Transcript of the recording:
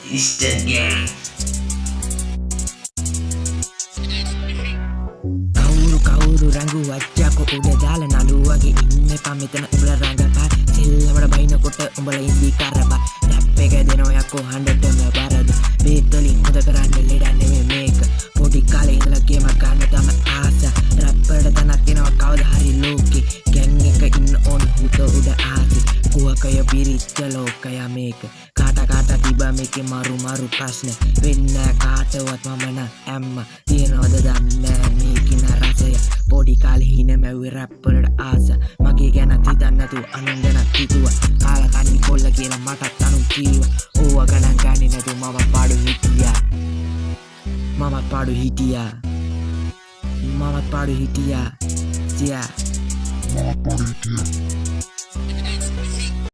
Easter gang. කවුරු රංගු වච්චාකො උඩ දාලා නළුවගේ ඉන්න එපා මෙතන උඹලා රංගපා සෙල්ලමට බයිනකොට උඹලා ඉන්දි කරපා රැප් එක දෙනෝ යකෝ හඬටම බරද බේත් වලින් හොද කරන්න ලෙඩ නෙමෙයි මේක පොඩි කාලේ ඉඳලා ගේම ගන්න තම ආස රැප් වලට තනක් දෙනවා කවදා හරි ලෝකේ ගෑන් එක ඉන්න ඕන හුත උඩ ආති කුවකය පිරිච්ච ලෝකය මේක කාට තිබා මේකේ මරු ප්‍රශ්න වෙන්නේ කාටවත් මම නම් ඇම්ම තියනවද දන්නේ මේකින රසය පොඩි කාලේ හින මැව්වේ රැප් වලට ආස මගේ ගැන හිතන්න නැතුව අනුන් ගැන හිතුවා කාලා කන්නේ කොල්ල කියලා මටත් අනුන් කීවා ඕවා ගණන් ගන්නේ නැතුව මම පාඩු හිටියා yeah.